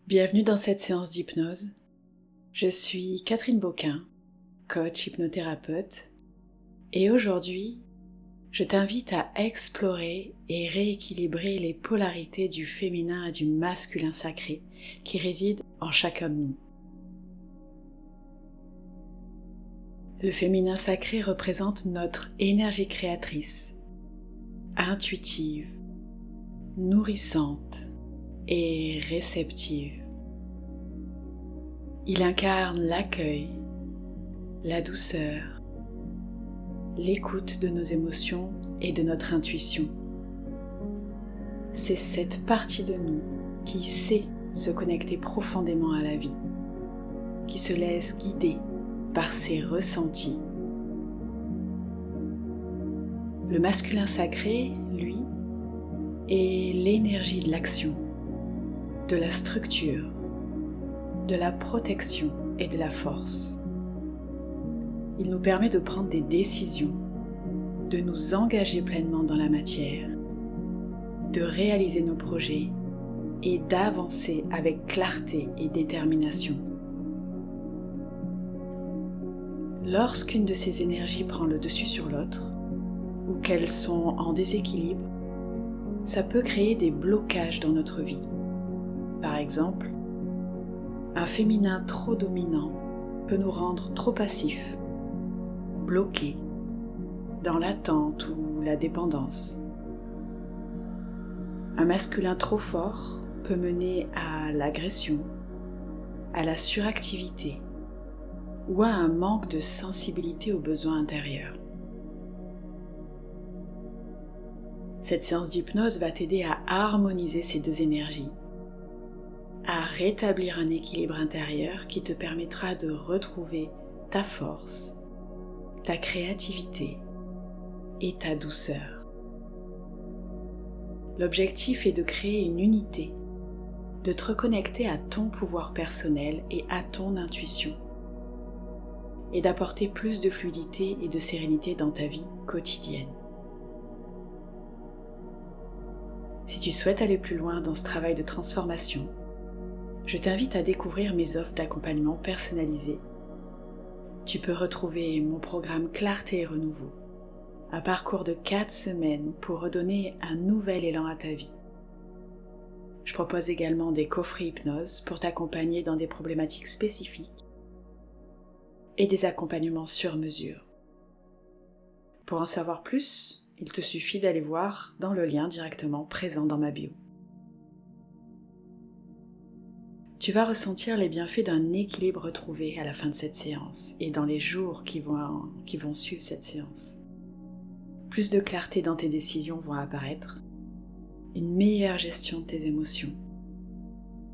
Bienvenue dans cette séance d'hypnose. Je suis Catherine Beauquin, coach hypnothérapeute, et aujourd'hui, je t'invite à explorer et rééquilibrer les polarités du féminin et du masculin sacré qui résident en chacun de nous. Le féminin sacré représente notre énergie créatrice, intuitive, nourrissante et réceptive. Il incarne l'accueil, la douceur, l'écoute de nos émotions et de notre intuition. C'est cette partie de nous qui sait se connecter profondément à la vie, qui se laisse guider par ses ressentis. Le masculin sacré, lui, est l'énergie de l'action, de la structure, de la protection et de la force. Il nous permet de prendre des décisions, de nous engager pleinement dans la matière, de réaliser nos projets et d'avancer avec clarté et détermination. Lorsqu'une de ces énergies prend le dessus sur l'autre, ou qu'elles sont en déséquilibre, ça peut créer des blocages dans notre vie. Par exemple, un féminin trop dominant peut nous rendre trop passifs, bloqués, dans l'attente ou la dépendance. Un masculin trop fort peut mener à l'agression, à la suractivité ou à un manque de sensibilité aux besoins intérieurs. Cette séance d'hypnose va t'aider à harmoniser ces deux énergies, à rétablir un équilibre intérieur qui te permettra de retrouver ta force, ta créativité et ta douceur. L'objectif est de créer une unité, de te reconnecter à ton pouvoir personnel et à ton intuition, et d'apporter plus de fluidité et de sérénité dans ta vie quotidienne. Si tu souhaites aller plus loin dans ce travail de transformation, je t'invite à découvrir mes offres d'accompagnement personnalisé. Tu peux retrouver mon programme Clarté et Renouveau, un parcours de 4 semaines pour redonner un nouvel élan à ta vie. Je propose également des coffrets hypnose pour t'accompagner dans des problématiques spécifiques et des accompagnements sur mesure. Pour en savoir plus, il te suffit d'aller voir dans le lien directement présent dans ma bio. Tu vas ressentir les bienfaits d'un équilibre retrouvé à la fin de cette séance et dans les jours qui vont suivre cette séance. Plus de clarté dans tes décisions vont apparaître, une meilleure gestion de tes émotions,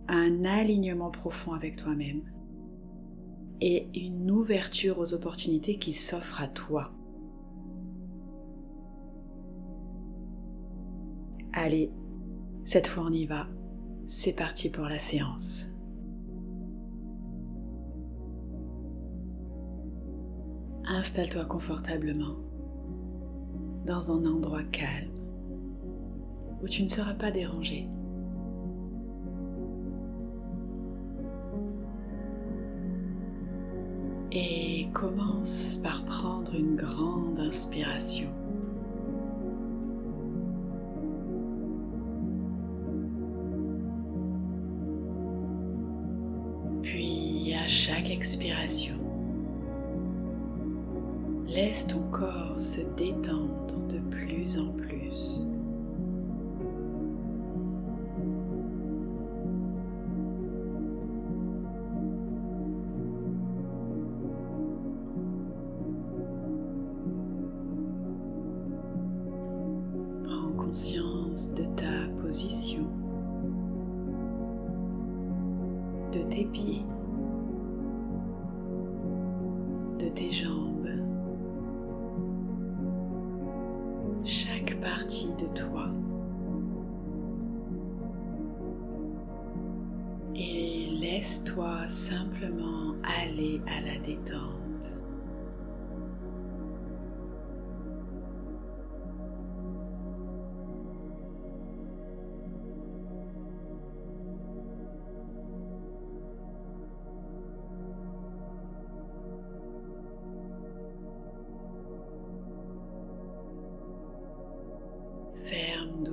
un alignement profond avec toi-même et une ouverture aux opportunités qui s'offrent à toi. Allez, cette fois on y va, c'est parti pour la séance. Installe-toi confortablement dans un endroit calme où tu ne seras pas dérangé. Et commence par prendre une grande inspiration. Puis à chaque expiration, laisse ton corps se détendre de plus en plus. Prends conscience de ta position, de tes pieds, de tes jambes. Chaque partie de toi et laisse-toi simplement aller à la détente.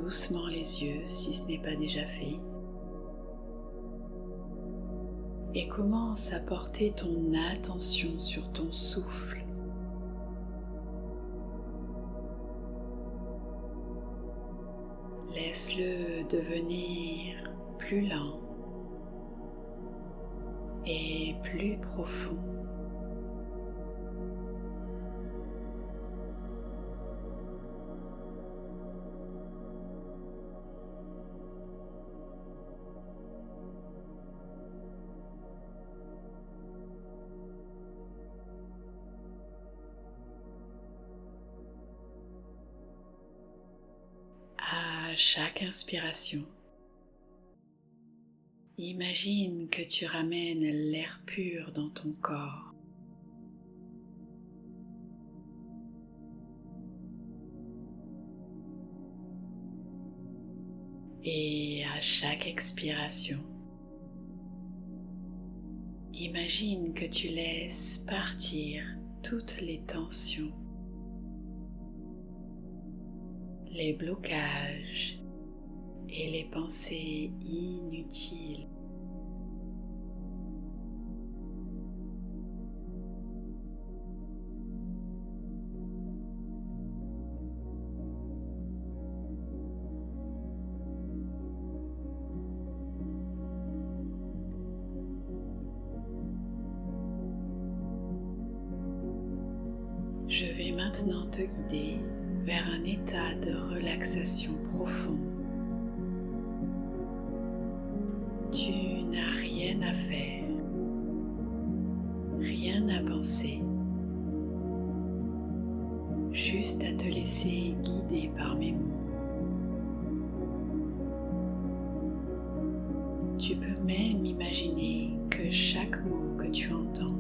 doucement les yeux si ce n'est pas déjà fait et commence à porter ton attention sur ton souffle. Laisse-le devenir plus lent et plus profond. À chaque inspiration, imagine que tu ramènes l'air pur dans ton corps. Et à chaque expiration, imagine que tu laisses partir toutes les tensions, les blocages et les pensées inutiles. Je vais maintenant te guider vers un état de relaxation profond. Tu n'as rien à faire, rien à penser, juste à te laisser guider par mes mots. Tu peux même imaginer que chaque mot que tu entends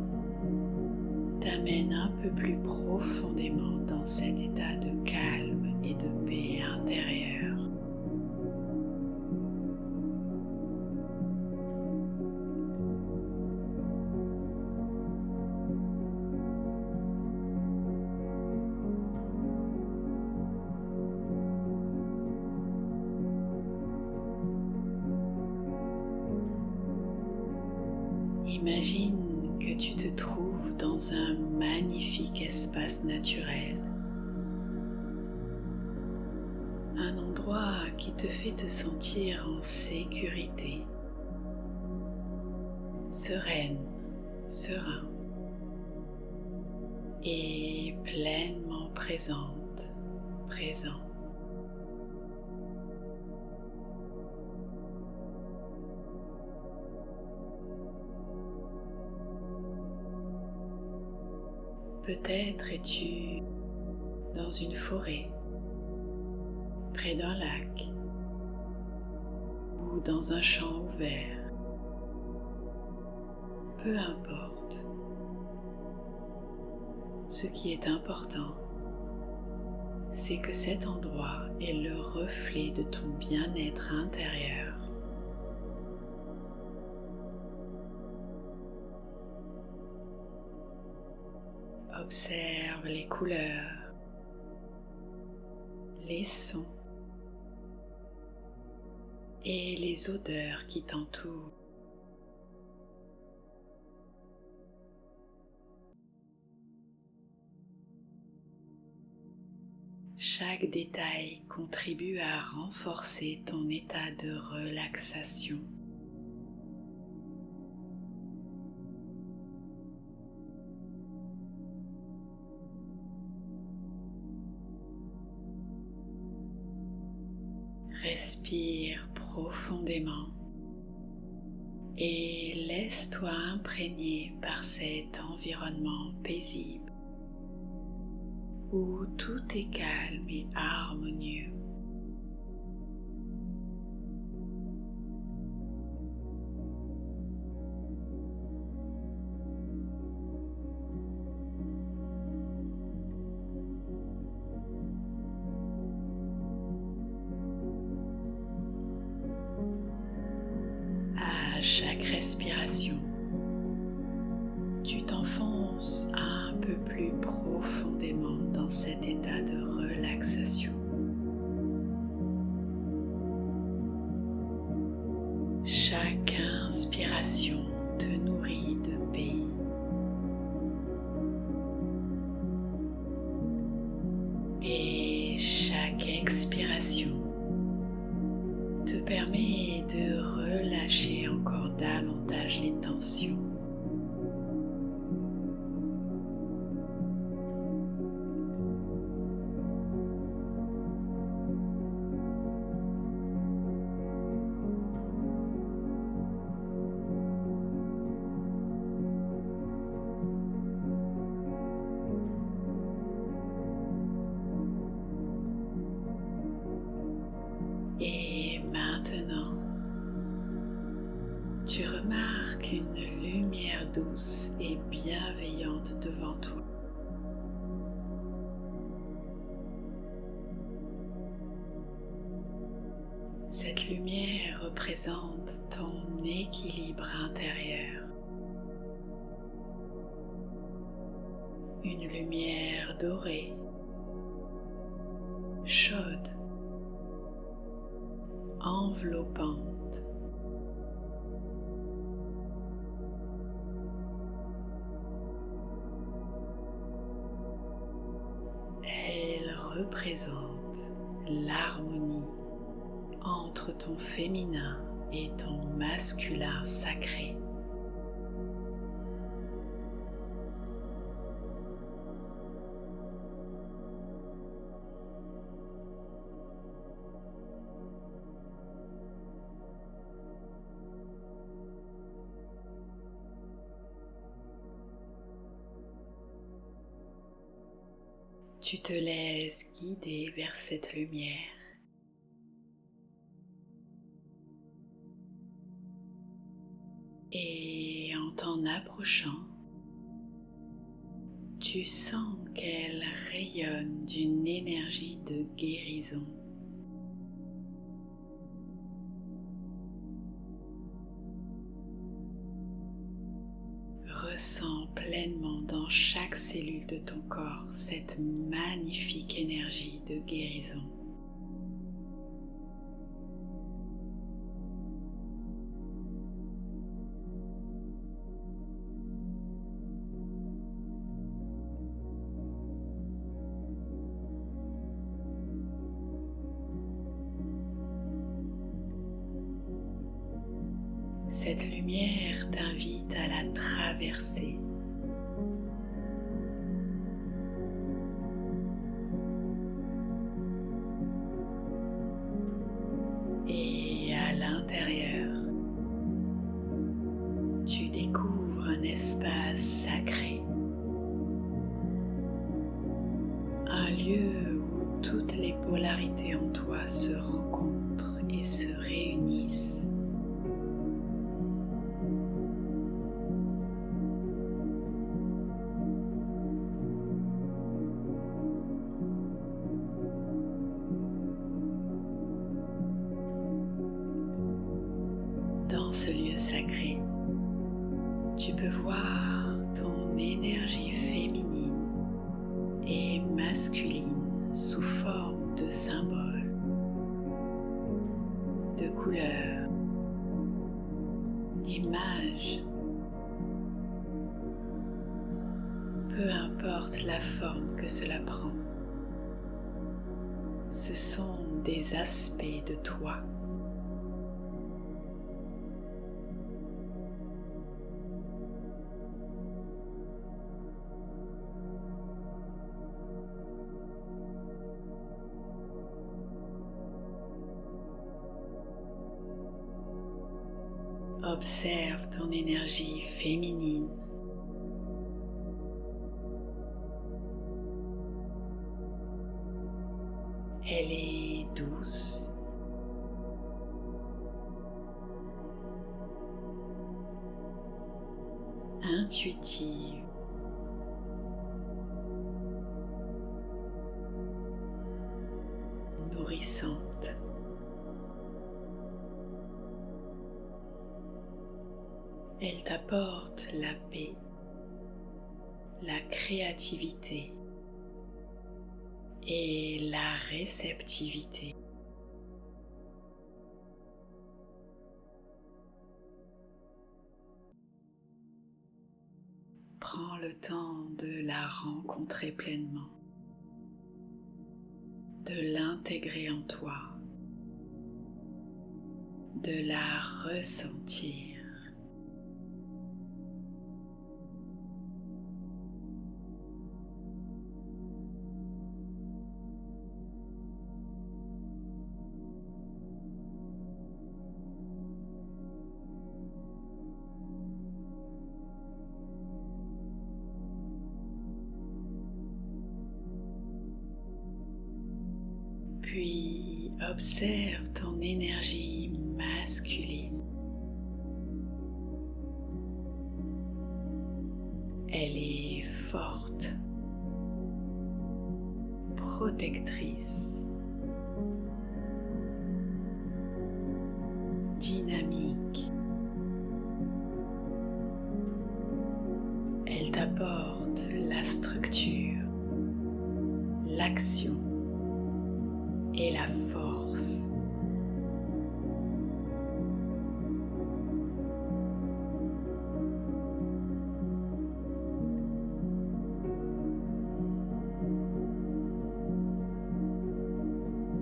t'amène un peu plus profondément dans cet état de calme et de paix intérieure. Imagine que tu te trouves dans un magnifique espace naturel, un endroit qui te fait te sentir en sécurité, sereine, serein et pleinement présente, présent. Peut-être es-tu dans une forêt, près d'un lac ou dans un champ ouvert. Peu importe. Ce qui est important, c'est que cet endroit est le reflet de ton bien-être intérieur. Observe les couleurs, les sons et les odeurs qui t'entourent. Chaque détail contribue à renforcer ton état de relaxation. Respire profondément et laisse-toi imprégner par cet environnement paisible où tout est calme et harmonieux. À chaque respiration, tu t'enfonces un peu plus profondément dans cet état de relaxation. inspiration te nourrit de paix. Et chaque expiration te permet de relâcher encore davantage les tensions. Et maintenant, tu remarques une lumière douce et bienveillante devant toi. Cette lumière représente ton équilibre intérieur. Une lumière dorée, chaude, enveloppante. Elle représente l'harmonie entre ton féminin et ton masculin sacré. Tu te laisses guider vers cette lumière. Et en t'en approchant, tu sens qu'elle rayonne d'une énergie de guérison. Ressens pleinement dans chaque cellule de ton corps cette magnifique énergie de guérison. Cette lumière t'invite à la traverser. Et à l'intérieur, tu découvres un espace sacré. Un lieu où toutes les polarités en toi se rencontrent et se réunissent. Dans ce lieu sacré, tu peux voir ton énergie féminine et masculine sous forme de symboles, de couleurs, d'images. Peu importe la forme que cela prend, ce sont des aspects de toi. Observe ton énergie féminine. Elle est douce, intuitive, nourrissante. Elle t'apporte la paix, la créativité et la réceptivité. prends le temps de la rencontrer pleinement, de l'intégrer en toi, de la ressentir. Puis observe ton énergie masculine. Elle est forte, protectrice, dynamique. Elle t'apporte la structure, l'action et la force.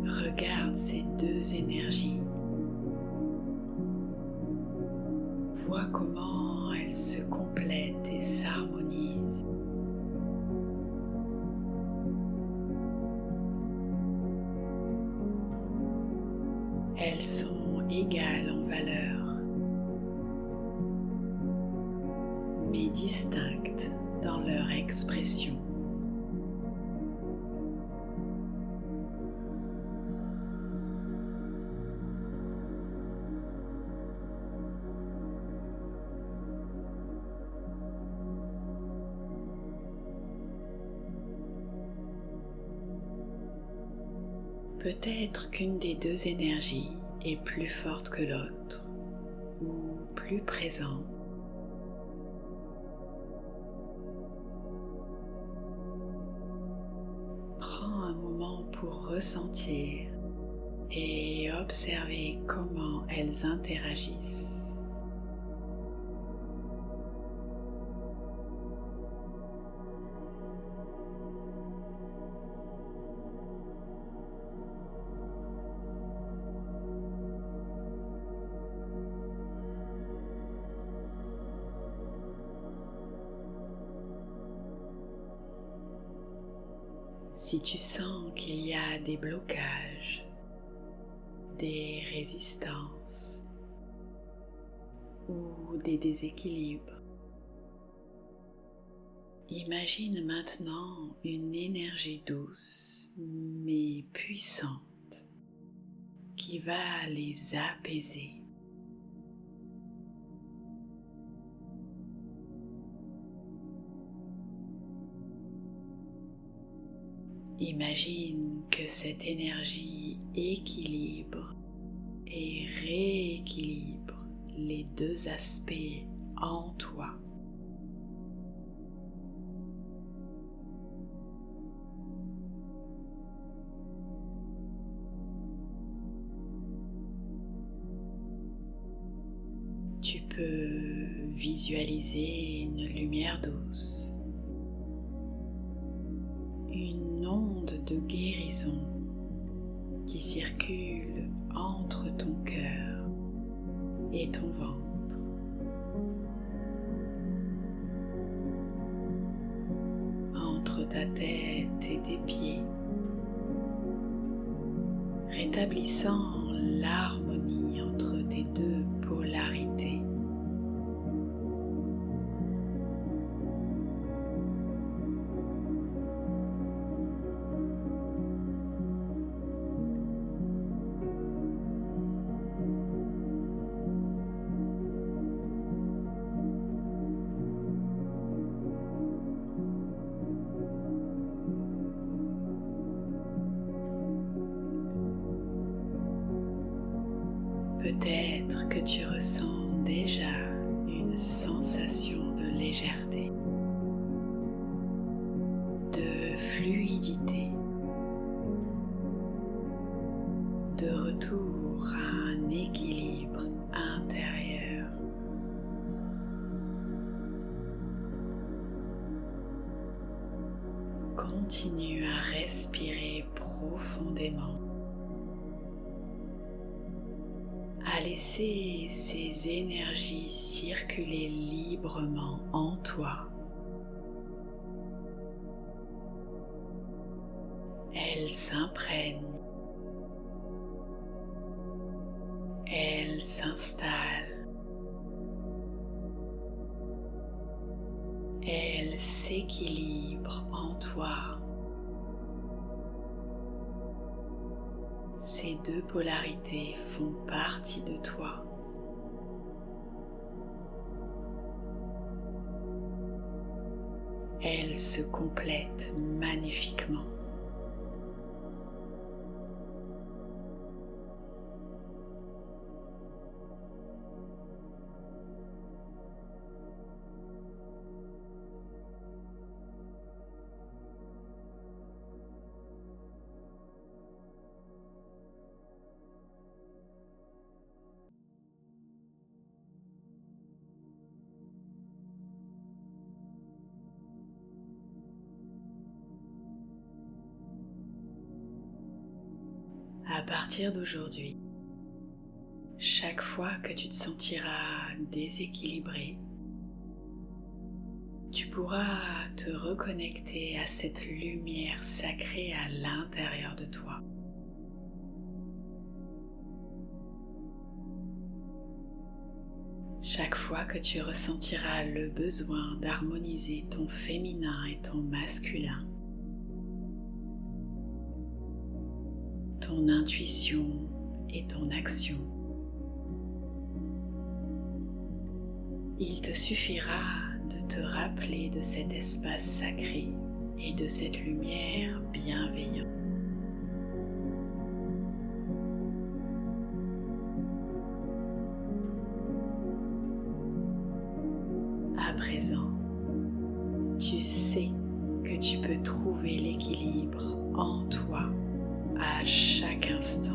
Regarde ces deux énergies. Vois comment elles se complètent et s'harmonisent. Elles sont égales en valeur, mais distinctes dans leur expression. Peut-être qu'une des deux énergies est plus forte que l'autre ou plus présente. Prends un moment pour ressentir et observer comment elles interagissent. Si tu sens qu'il y a des blocages, des résistances ou des déséquilibres, imagine maintenant une énergie douce mais puissante qui va les apaiser. Imagine que cette énergie équilibre et rééquilibre les deux aspects en toi. Tu peux visualiser une lumière douce, une onde de guérison qui circule entre ton cœur et ton ventre. Entre ta tête et tes pieds, rétablissant l'harmonie entre tes deux polarités. Peut-être que tu ressens déjà une sensation de légèreté, de fluidité, de retour à un équilibre intérieur. continue à respirer profondément, à laisser ces énergies circuler librement en toi. Elles s'imprègnent, elles s'installent, elles s'équilibrent en toi. Ces deux polarités font partie de toi. Elles se complètent magnifiquement. À partir d'aujourd'hui, chaque fois que tu te sentiras déséquilibré, tu pourras te reconnecter à cette lumière sacrée à l'intérieur de toi. Chaque fois que tu ressentiras le besoin d'harmoniser ton féminin et ton masculin, ton intuition et ton action, il te suffira de te rappeler de cet espace sacré et de cette lumière bienveillante. À présent, tu sais que tu peux trouver l'équilibre en toi à chaque instant.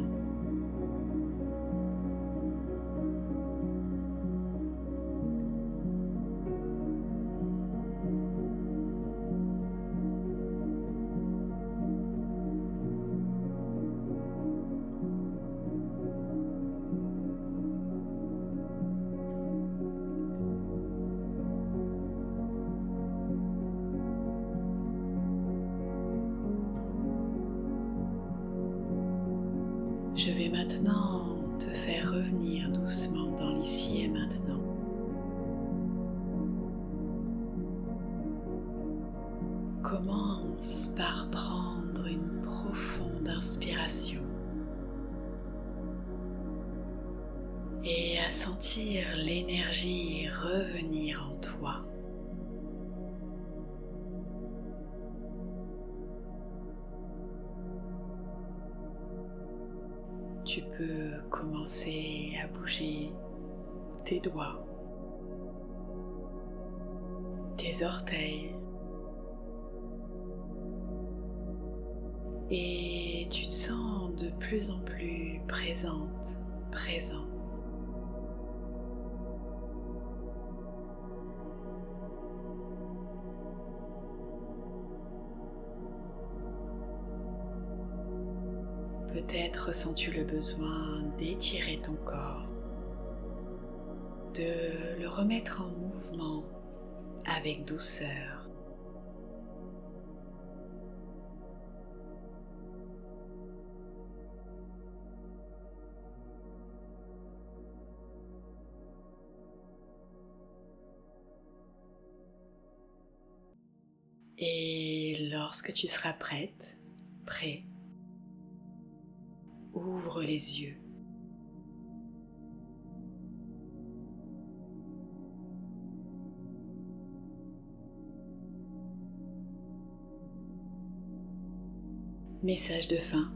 Je vais maintenant te faire revenir doucement dans l'ici et maintenant. Commence par prendre une profonde inspiration et à sentir l'énergie revenir en toi. Tu peux commencer à bouger tes doigts, tes orteils, et tu te sens de plus en plus présente, présent. Peut-être ressens-tu le besoin d'étirer ton corps, de le remettre en mouvement avec douceur. Et lorsque tu seras prête, prêt, ouvre les yeux. Message de fin.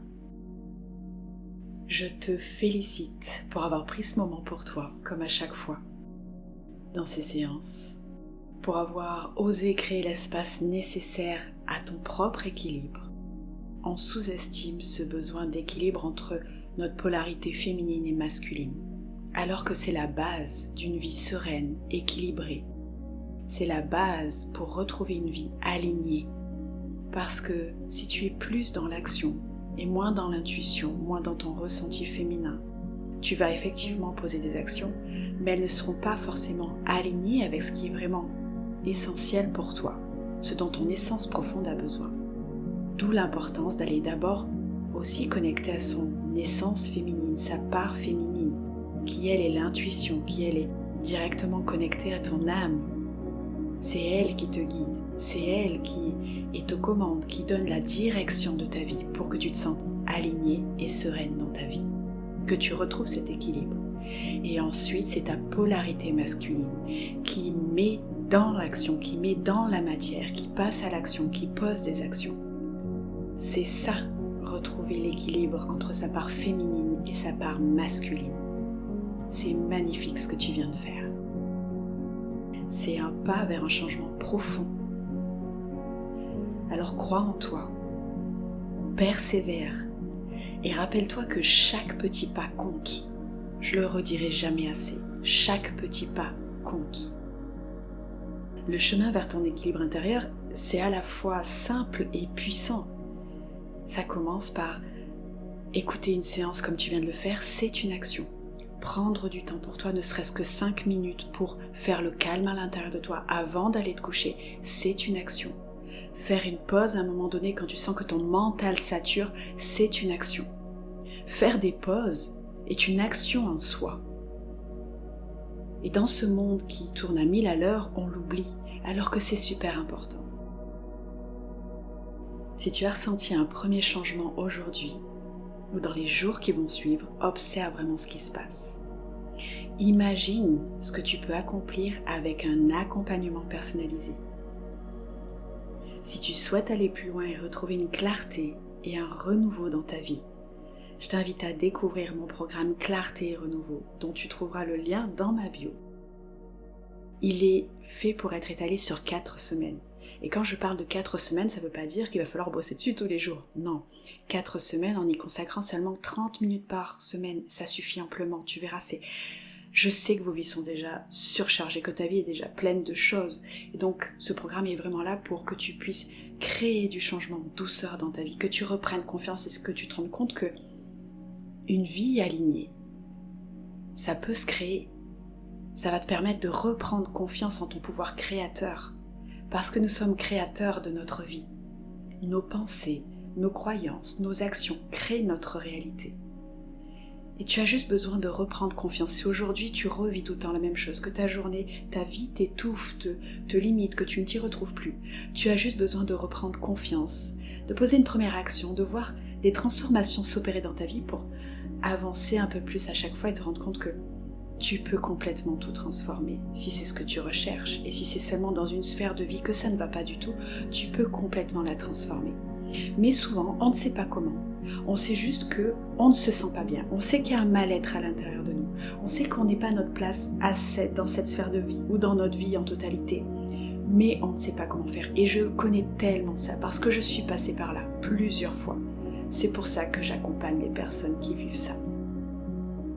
Je te félicite pour avoir pris ce moment pour toi, comme à chaque fois, dans ces séances, pour avoir osé créer l'espace nécessaire à ton propre équilibre. On sous-estime ce besoin d'équilibre entre notre polarité féminine et masculine, alors que c'est la base d'une vie sereine, équilibrée. C'est la base pour retrouver une vie alignée, Parce que si tu es plus dans l'action et moins dans l'intuition, moins dans ton ressenti féminin, tu vas effectivement poser des actions, mais elles ne seront pas forcément alignées avec ce qui est vraiment essentiel pour toi, ce dont ton essence profonde a besoin. D'où l'importance d'aller d'abord aussi connecter à son essence féminine, sa part féminine, qui elle est l'intuition, qui elle est directement connectée à ton âme. C'est elle qui te guide, c'est elle qui est aux commandes, qui donne la direction de ta vie pour que tu te sentes alignée et sereine dans ta vie, que tu retrouves cet équilibre. Et ensuite, c'est ta polarité masculine qui met dans l'action, qui met dans la matière, qui passe à l'action, qui pose des actions. C'est ça, retrouver l'équilibre entre sa part féminine et sa part masculine. C'est magnifique ce que tu viens de faire. C'est un pas vers un changement profond. Alors crois en toi, persévère et rappelle-toi que chaque petit pas compte. Je le redirai jamais assez, chaque petit pas compte. Le chemin vers ton équilibre intérieur, c'est à la fois simple et puissant. Ça commence par écouter une séance comme tu viens de le faire, c'est une action. Prendre du temps pour toi, ne serait-ce que 5 minutes pour faire le calme à l'intérieur de toi avant d'aller te coucher, c'est une action. Faire une pause à un moment donné quand tu sens que ton mental sature, c'est une action. Faire des pauses est une action en soi. Et dans ce monde qui tourne à 1000 à l'heure, on l'oublie, alors que c'est super important. Si tu as ressenti un premier changement aujourd'hui, ou dans les jours qui vont suivre, observe vraiment ce qui se passe. Imagine ce que tu peux accomplir avec un accompagnement personnalisé. Si tu souhaites aller plus loin et retrouver une clarté et un renouveau dans ta vie, je t'invite à découvrir mon programme Clarté et Renouveau, dont tu trouveras le lien dans ma bio. Il est fait pour être étalé sur 4 semaines. Et quand je parle de 4 semaines, ça ne veut pas dire qu'il va falloir bosser dessus tous les jours. Non, 4 semaines en y consacrant seulement 30 minutes par semaine, ça suffit amplement. Tu verras, je sais que vos vies sont déjà surchargées, que ta vie est déjà pleine de choses. Et donc, ce programme est vraiment là pour que tu puisses créer du changement, douceur dans ta vie, que tu reprennes confiance et que tu te rendes compte que une vie alignée, ça peut se créer. Ça va te permettre de reprendre confiance en ton pouvoir créateur. Parce que nous sommes créateurs de notre vie. Nos pensées, nos croyances, nos actions créent notre réalité. Et tu as juste besoin de reprendre confiance. Si aujourd'hui tu revis tout le temps la même chose, que ta journée, ta vie t'étouffe, te limite, que tu ne t'y retrouves plus, tu as juste besoin de reprendre confiance, de poser une première action, de voir des transformations s'opérer dans ta vie pour avancer un peu plus à chaque fois et te rendre compte que tu peux complètement tout transformer si c'est ce que tu recherches. Et si c'est seulement dans une sphère de vie que ça ne va pas du tout, tu peux complètement la transformer. Mais souvent, on ne sait pas comment. On sait juste qu'on ne se sent pas bien. On sait qu'il y a un mal-être à l'intérieur de nous. On sait qu'on n'est pas à notre place dans cette sphère de vie ou dans notre vie en totalité. Mais on ne sait pas comment faire. Et je connais tellement ça parce que je suis passée par là plusieurs fois. C'est pour ça que j'accompagne les personnes qui vivent ça.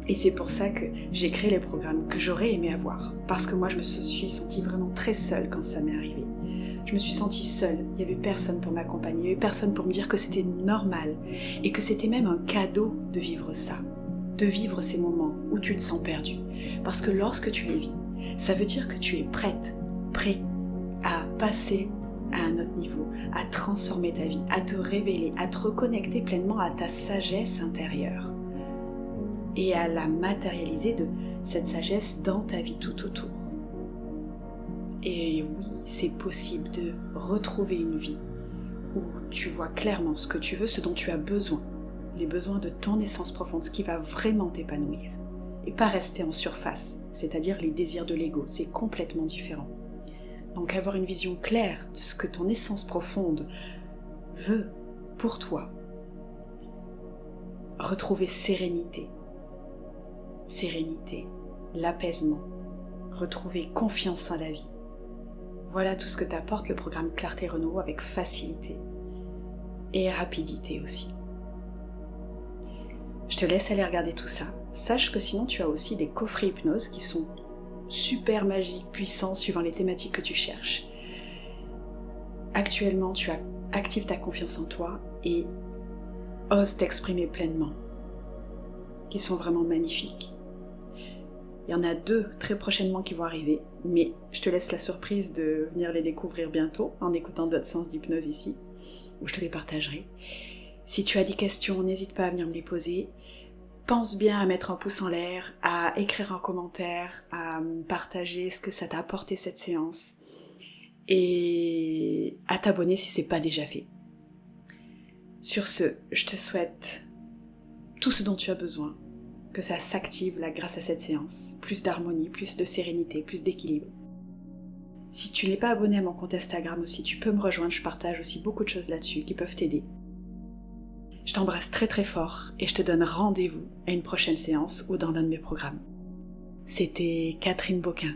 Et c'est pour ça que j'ai créé les programmes que j'aurais aimé avoir. Parce que moi, je me suis sentie vraiment très seule quand ça m'est arrivé. Je me suis sentie seule. Il n'y avait personne pour m'accompagner. Il n'y avait personne pour me dire que c'était normal. Et que c'était même un cadeau de vivre ça. De vivre ces moments où tu te sens perdu. Parce que lorsque tu les vis, ça veut dire que tu es prête, prêt à passer à un autre niveau, à transformer ta vie, à te révéler, à te reconnecter pleinement à ta sagesse intérieure. Et à la matérialiser de cette sagesse dans ta vie tout autour. Et oui, c'est possible de retrouver une vie où tu vois clairement ce que tu veux, ce dont tu as besoin, les besoins de ton essence profonde, ce qui va vraiment t'épanouir. Et pas rester en surface, c'est-à-dire les désirs de l'ego, c'est complètement différent. Donc avoir une vision claire de ce que ton essence profonde veut pour toi. Retrouver sérénité, l'apaisement, retrouver confiance en la vie. Voilà tout ce que t'apporte le programme Clarté Renouveau avec facilité et rapidité aussi. Je te laisse aller regarder tout ça. Sache que sinon tu as aussi des coffrets hypnose qui sont super magiques, puissants, suivant les thématiques que tu cherches. Actuellement, tu as active ta confiance en toi et ose t'exprimer pleinement, qui sont vraiment magnifiques. Il y en a 2 très prochainement qui vont arriver, mais je te laisse la surprise de venir les découvrir bientôt en écoutant d'autres séances d'hypnose ici, où je te les partagerai. Si tu as des questions, n'hésite pas à venir me les poser. Pense bien à mettre un pouce en l'air, à écrire un commentaire, à me partager ce que ça t'a apporté cette séance et à t'abonner si c'est pas déjà fait. Sur ce, je te souhaite tout ce dont tu as besoin, que ça s'active là grâce à cette séance. Plus d'harmonie, plus de sérénité, plus d'équilibre. Si tu n'es pas abonné à mon compte Instagram aussi, tu peux me rejoindre, je partage aussi beaucoup de choses là-dessus qui peuvent t'aider. Je t'embrasse très très fort et je te donne rendez-vous à une prochaine séance ou dans l'un de mes programmes. C'était Catherine Boquin.